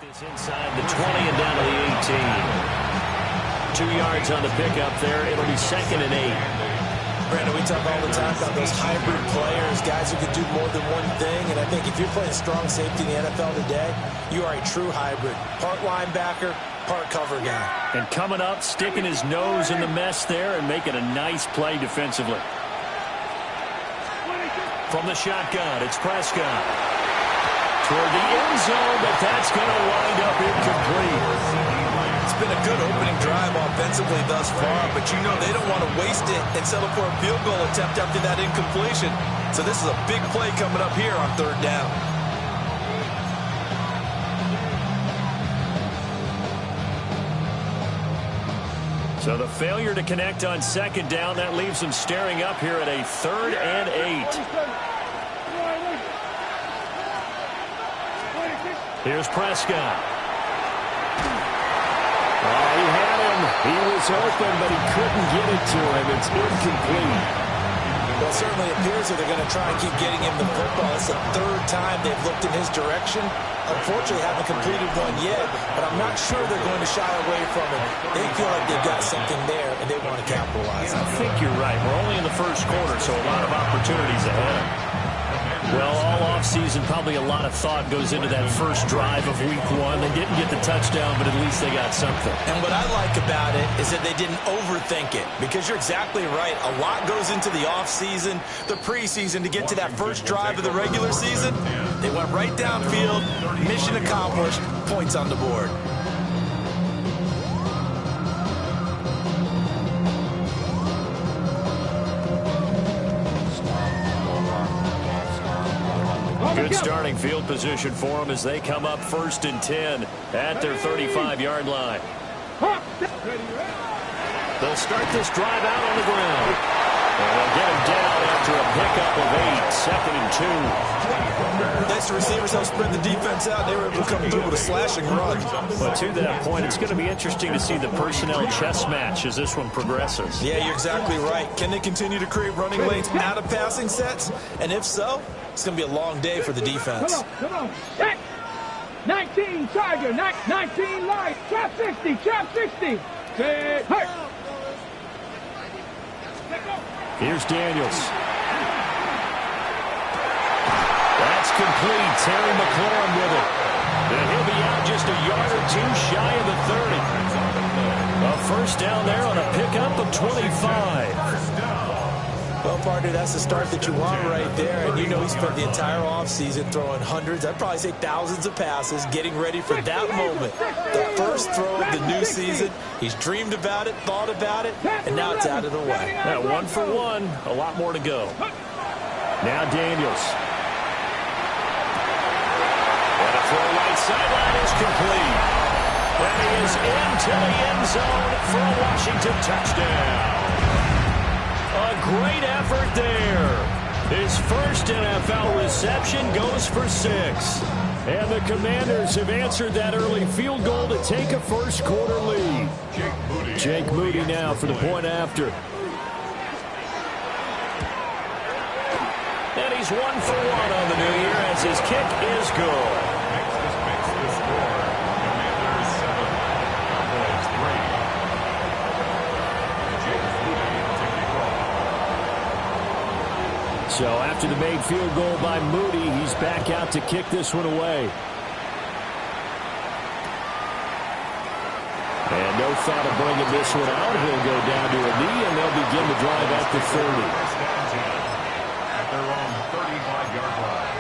It's inside the 20 and down to the 18. 2 yards on the pickup there. It'll be 2nd and 8. Brandon, we talk all the time about those hybrid players, guys who can do more than one thing. And I think if you're playing strong safety in the NFL today, you are a true hybrid. Part linebacker, part cover guy. And coming up, sticking his nose in the mess there and making a nice play defensively. From the shotgun, it's Prescott. Toward the end zone, but that's going to wind up incomplete. It's been a good opening drive offensively thus far, but you know they don't want to waste it and settle for a field goal attempt after that incompletion. So this is a big play coming up here on 3rd down. So the failure to connect on 2nd down, that leaves them staring up here at a 3rd and 8. Here's Prescott. He had him. He was open, but he couldn't get it to him. It's incomplete. Well, it certainly appears that they're going to try and keep getting him the football. It's the 3rd time they've looked in his direction. Unfortunately, haven't completed one yet, but I'm not sure they're going to shy away from it. They feel like they've got something there, and they want to capitalize on it. I think you're right. We're only in the first quarter, so a lot of opportunities ahead. Well, all offseason, probably a lot of thought goes into that first drive of Week 1. They didn't get the touchdown, but at least they got something. And what I like about it is that they didn't overthink it, because you're exactly right. A lot goes into the offseason, the preseason, to get to that first drive of the regular season. They went right downfield, mission accomplished, points on the board. Good starting field position for them as they come up 1st and 10 at their 35-yard line. They'll start this drive out on the ground. And they'll get him down after a pickup of 8, 2nd and 2. Nice, the receivers help spread the defense out. They were able to come through with a slashing run. But to that point, it's going to be interesting to see the personnel chess match as this one progresses. Yeah, you're exactly right. Can they continue to create running lanes out of passing sets? And if so, it's going to be a long day for the defense. Come on. 19 Tiger, 19 Light, trap 60, trap 60. Set, hurt. Here's Daniels. That's complete. Terry McLaurin with it. And he'll be out just a yard or two shy of the 30. A first down there on a pickup of 25. Well, partner, that's the start that you want right there. And you know he spent the entire offseason throwing hundreds, I'd probably say thousands of passes, getting ready for that moment. The first throw of the new season. He's dreamed about it, thought about it, and now it's out of the way. Yeah, 1 for 1. A lot more to go. Now Daniels. And a throw right sideline is complete. And he is into the end zone for a Washington touchdown. A great effort there. His first NFL reception goes for 6. And the Commanders have answered that early field goal to take a first quarter lead. Jake Moody now for the point after. And he's 1 for 1 on the new year as his kick is good. So after the made field goal by Moody, he's back out to kick this one away. And no thought of bringing this one out. He'll go down to a knee, and they'll begin the drive at the 30. At their own 35-yard line.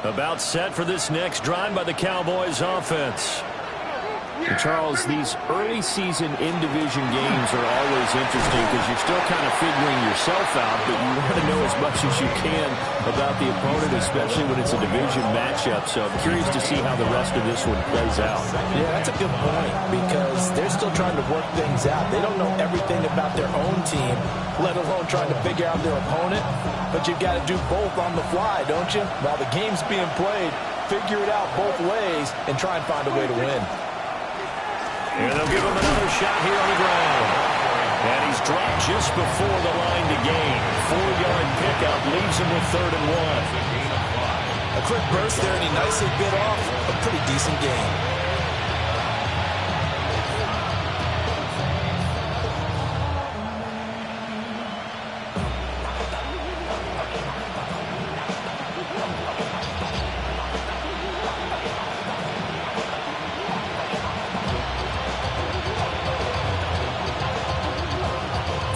About set for this next drive by the Cowboys offense. And Charles, these early season in-division games are always interesting because you're still kind of figuring yourself out, but you want to know as much as you can about the opponent, especially when it's a division matchup. So I'm curious to see how the rest of this one plays out. Yeah, that's a good point because they're still trying to work things out. They don't know everything about their own team, let alone trying to figure out their opponent. But you've got to do both on the fly, don't you? While the game's being played, figure it out both ways and try and find a way to win. And they'll give him another shot here on the ground. And he's dropped just before the line to gain. 4-yard pickup leaves him with 3rd and 1. A quick burst there, and he nicely bit off a pretty decent gain.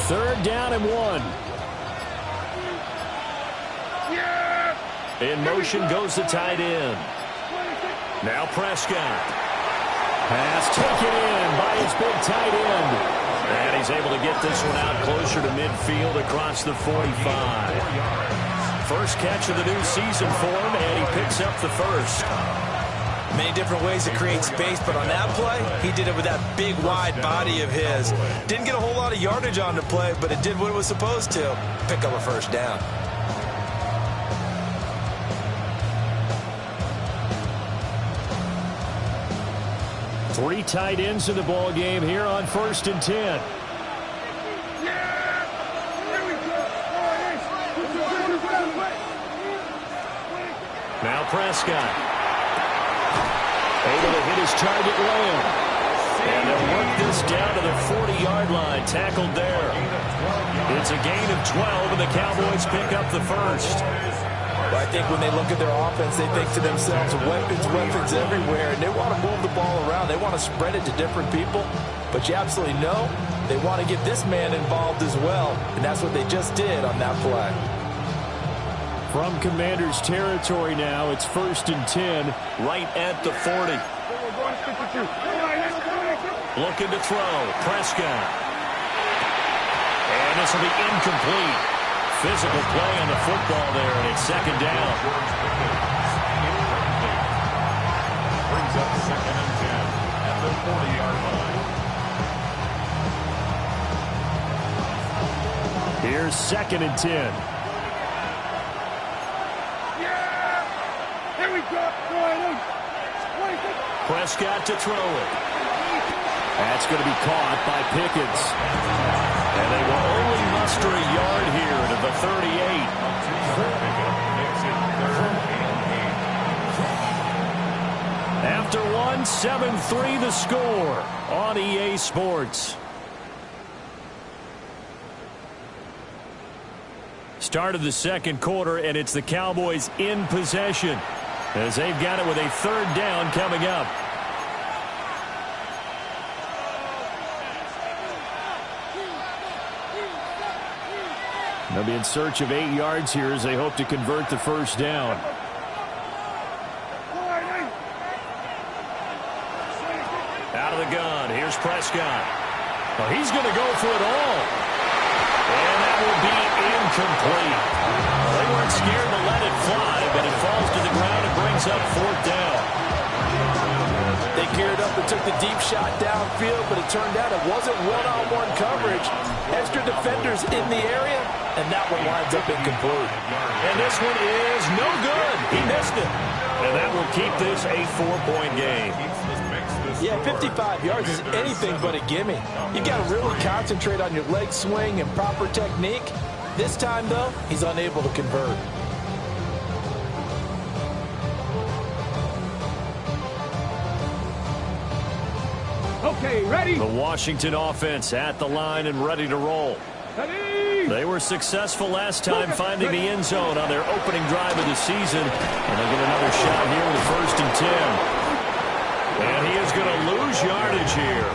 Third down and 1. In motion goes the tight end. Now Prescott. Pass taken in by his big tight end. And he's able to get this one out closer to midfield across the 45. First catch of the new season for him, and he picks up the first. Many different ways to create space, but on that play, he did it with that big, wide body of his. Didn't get a whole lot of yardage on the play, but it did what it was supposed to. Pick up a first down. Three tight ends in the ball game here on 1st and 10. Now Prescott. Able to hit his target Lamb. And they'll work this down to the 40-yard line. Tackled there. It's a gain of 12, and the Cowboys pick up the first. Well, I think when they look at their offense, they think to themselves, weapons everywhere, and they want to move the ball around. They want to spread it to different people. But you absolutely know they want to get this man involved as well, and that's what they just did on that play. From Commander's territory now, it's 1st and 10, right at the 40. Looking to throw, Prescott. And this will be incomplete. Physical play on the football there, and it's 2nd down. Brings up 2nd and 10 at the 40-yard line. Here's 2nd and 10. Prescott to throw it. That's going to be caught by Pickens. And they will only muster a yard here to the 38. After one, 7-3 the score on EA Sports. Start of the 2nd quarter, and it's the Cowboys in possession, as they've got it with a 3rd down coming up. They'll be in search of 8 yards here as they hope to convert the first down. Out of the gun, here's Prescott. Well, he's going to go for it all. And that will be incomplete. They weren't scared to let it fly, but it falls to the ground and brings up 4th down. They geared up and took the deep shot downfield, but it turned out it wasn't one-on-one coverage. Extra defenders in the area, and that one winds up incomplete. And this one is no good. He missed it. And that will keep this a 4-point game. Yeah, 55 yards is anything but a gimme. You've got to really concentrate on your leg swing and proper technique. This time, though, he's unable to convert. Okay, ready? The Washington offense at the line and ready to roll. Ready? They were successful last time finding the end zone on their opening drive of the season. And they'll get another shot here with 1st and 10. And he is going to lose yardage here.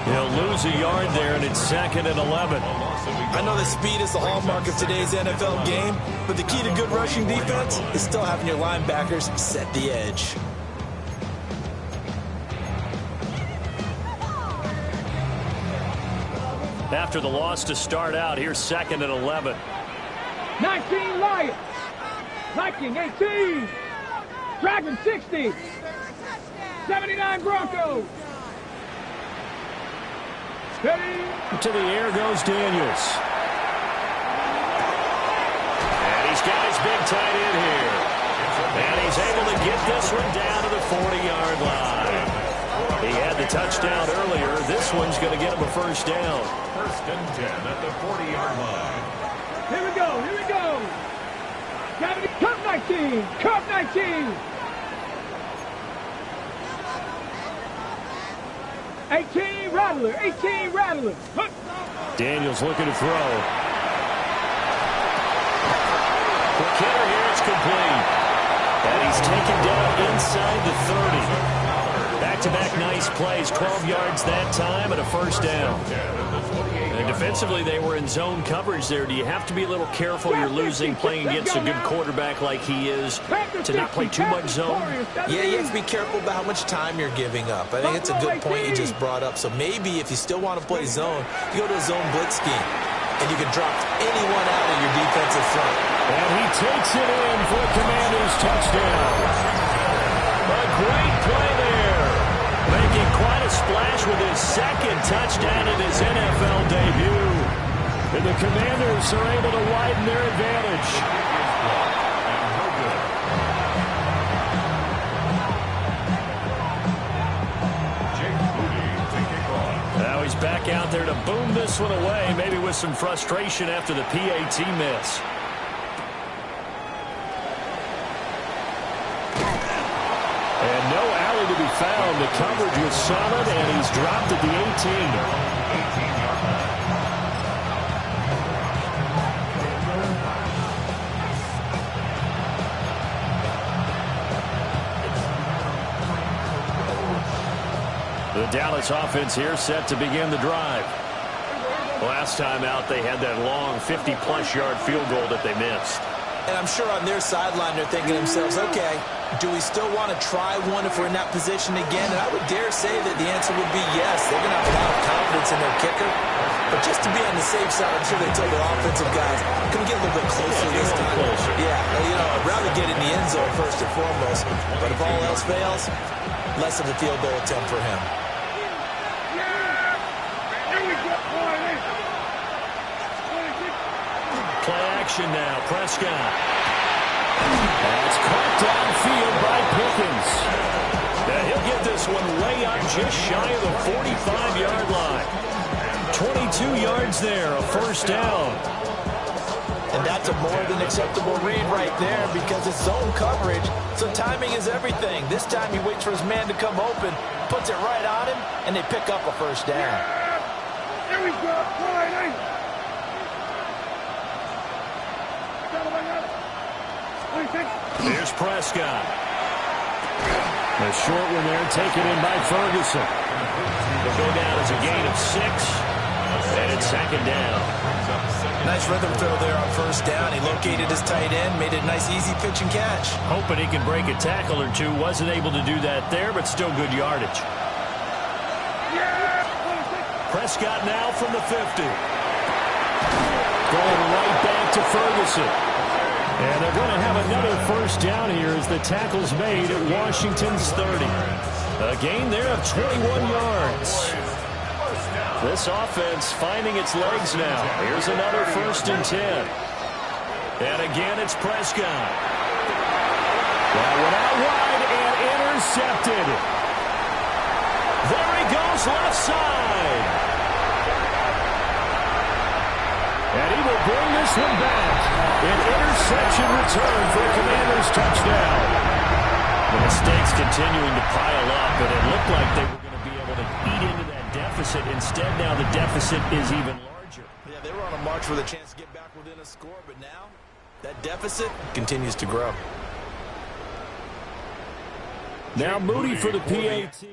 He'll lose a yard there, and it's 2nd and 11. I know that speed is the hallmark of today's NFL game, but the key to good rushing defense is still having your linebackers set the edge. After the loss to start out, here's 2nd and 11. 19 Lions. Viking 18. Dragon 60. 79 Broncos. Steady. To the air goes Daniels. And he's got his big tight end here. And he's able to get this one down to the 40-yard line. He had the touchdown earlier. This one's going to get him a first down. 1st and 10 at the 40-yard line. Here we go. Here we go. Cup 19. Cup 19. 18 Rattler. 18 Rattler. Hup. Daniels looking to throw. The kicker here, it's complete. And he's taken down inside the 30. Back-to-back nice plays, 12 yards that time and a first down. And defensively, they were in zone coverage there. Do you have to be a little careful? You're losing playing against a good quarterback like he is to not play too much zone? Yeah, you have to be careful about how much time you're giving up. I think it's a good point you just brought up. So maybe if you still want to play zone, you go to a zone blitz scheme, and you can drop anyone out of your defensive front. And he takes it in for a Commanders touchdown. A great play there. Making quite a splash with his second touchdown in his NFL debut. And the Commanders are able to widen their advantage. Now he's back out there to boom this one away, maybe with some frustration after the PAT miss. And no alley to be found. The coverage was solid, and he's dropped at the 18. The Dallas offense here set to begin the drive. Last time out, they had that long 50-plus yard field goal that they missed. And I'm sure on their sideline they're thinking to themselves, okay, do we still want to try one if we're in that position again? And I would dare say that the answer would be yes. They're going to have a lot of confidence in their kicker. But just to be on the safe side, I'm sure they tell their offensive guys, can we get a little bit closer this time? Yeah, you know, I'd rather get in the end zone first and foremost. But if all else fails, less of a field goal attempt for him. Play action now. Prescott. That's caught downfield by Pickens. Now he'll get this one way up just shy of the 45-yard line. 22 yards there, a first down. And that's a more than acceptable read right there because it's zone coverage, so timing is everything. This time he waits for his man to come open, puts it right on him, and they pick up a first down. Here we go. Here's Prescott. A short one there, taken in by Ferguson. They'll go down as a gain of 6, and it's second down. Nice rhythm throw there on first down. He located his tight end, made it a nice easy pitch and catch. Hoping he can break a tackle or two. Wasn't able to do that there, but still good yardage. Prescott now from the 50. Going right back to Ferguson. And they're going to have another first down here as the tackle's made at Washington's 30. A gain there of 21 yards. This offense finding its legs now. Here's another 1st and 10. And again, it's Prescott. That one out wide and intercepted. There he goes, left side. And he will bring this one back. An interception return for a Commanders touchdown. The mistakes continuing to pile up, and it looked like they were going to be able to eat into that deficit. Instead, now the deficit is even larger. Yeah, they were on a march with a chance to get back within a score, but now that deficit continues to grow. Now Moody for the PAT.